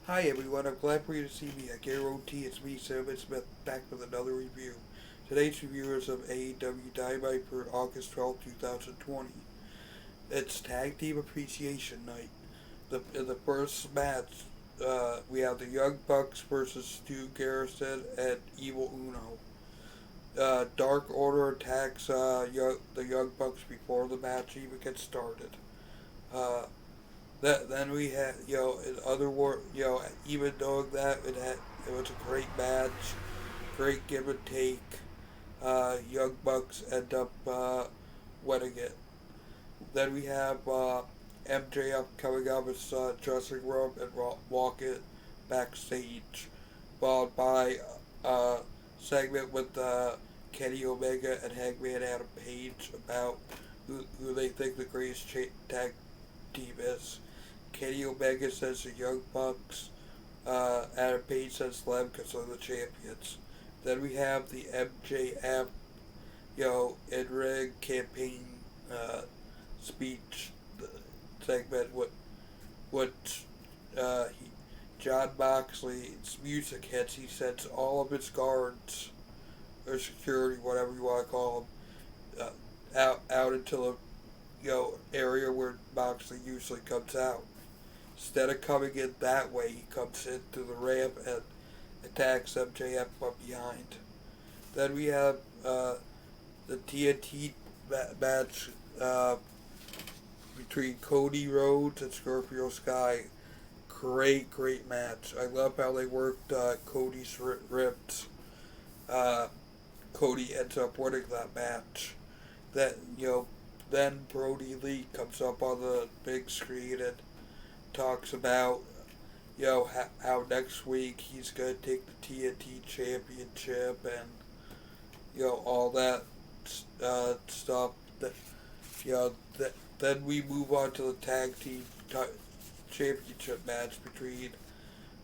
Hi everyone, I'm glad for you to see me. I guarantee it's me, Cinnamon Smith, back with another review. Today's review is of AEW Dynamite for August 12th, 2020. It's Tag Team Appreciation Night. In the first match, we have the Young Bucks versus Stu Garrison and Evil Uno. Dark Order attacks the Young Bucks before the match even gets started. Uh, then we had, in other words, even knowing that it was a great match, great give and take. Young Bucks end up winning it. Then we have MJF coming out of his dressing room and walking backstage, followed by a segment with Kenny Omega and Hangman Adam Page about who they think the greatest tag team is. Kenny Omega says the Young Bucks. Adam Page says them because they're the champions. Then we have the MJF, in-ring campaign speech segment with John Moxley's music hits. He sends all of his guards or security, whatever you want to call them, out into the area where Moxley usually comes out. Instead of coming in that way, he comes in through the ramp and attacks MJF from behind. Then we have the TNT match between Cody Rhodes and Scorpio Sky. Great match. I love how they worked Cody's ribs. Cody ends up winning that match. Then Brody Lee comes up on the big screen and talks about how next week he's gonna take the TNT championship and all that stuff. That then we move on to the tag team championship match between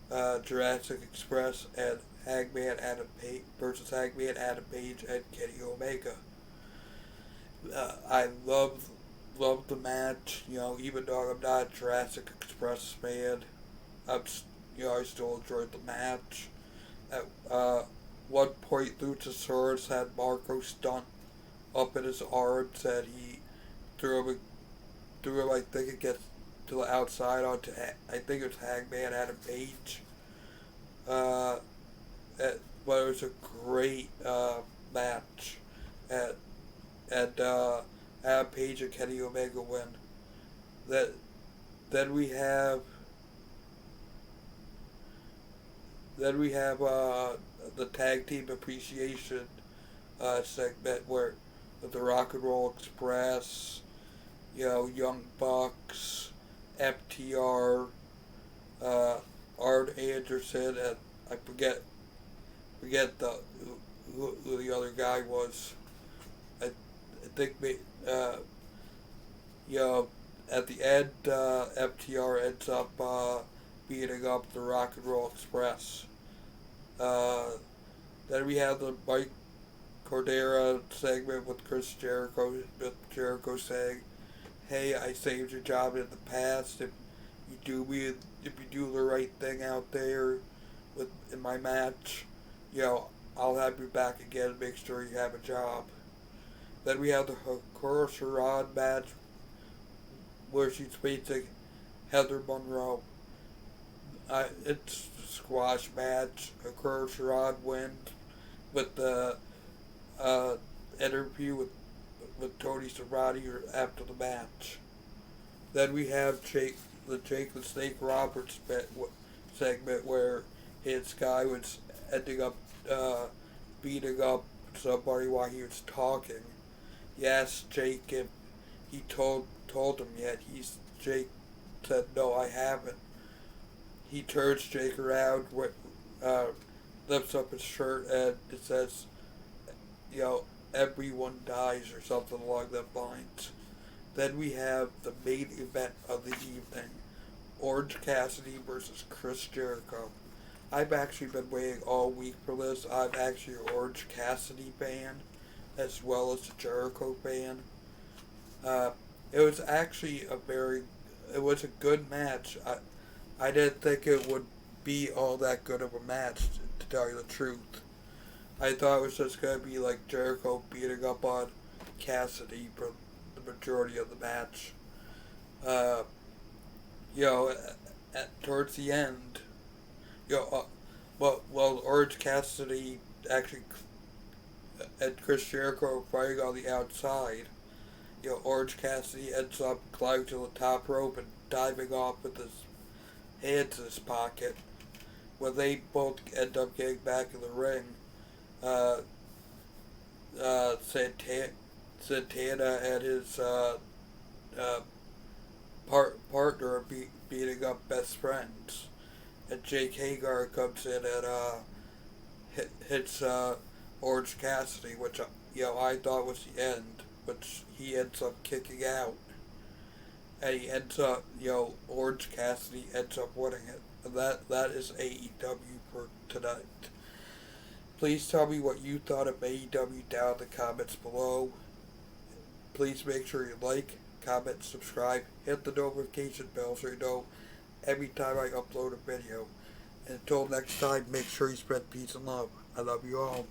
Jurassic Express and Hangman Adam Page versus Hangman Adam Page and Kenny Omega. I love the match. Even though I'm not a Jurassic Express fan, I still enjoyed the match. At one point, Luchasaurus had Marco stunt up in his arms, and he threw him. I think it gets to the outside onto. I think it was Hangman Adam Page. Uh, but it was a great match, and Adam Page and Kenny Omega win. That then we have the tag team appreciation segment where the Rock and Roll Express, Young Bucks, FTR, Arn Anderson, and I forget who the other guy was. I think at the end, FTR ends up beating up the Rock and Roll Express. Then we have the Mike Cordera segment with Chris Jericho, with Jericho saying, "Hey, I saved your job in the past. If you do the right thing out there in my match, I'll have you back again and make sure you have a job." Then we have the Hikaru Shirai match where she's facing Heather Monroe. It's a squash match. Hikaru Shirai wins with the interview with Tony Schiavone after the match. Then we have Jake the Snake Roberts segment where his guy was ending up beating up somebody while he was talking. He asked Jake if he told him yet. Jake said, "No, I haven't." He turns Jake around, lifts up his shirt, and it says, "Everyone dies," or something along that lines. Then we have the main event of the evening, Orange Cassidy versus Chris Jericho. I've actually been waiting all week for this. I'm actually an Orange Cassidy fan, as well as a Jericho fan. It was a good match. I didn't think it would be all that good of a match, to tell you the truth. I thought it was just going to be like Jericho beating up on Cassidy for the majority of the match. Uh, towards the end, Orange Cassidy actually and Chris Jericho fighting on the outside. Orange Cassidy ends up climbing to the top rope and diving off with his hands in his pocket. When they both end up getting back in the ring, uh, Santana and his uh, partner are beating up best friends. And Jake Hagar comes in and hits Orange Cassidy, which I thought was the end, which he ends up kicking out, and he ends up Orange Cassidy ends up winning it. And that is AEW for tonight. Please tell me what you thought of AEW down in the comments below. Please make sure you like, comment, subscribe, hit the notification bell so you know every time I upload a video. And until next time, make sure you spread peace and love. I love you all.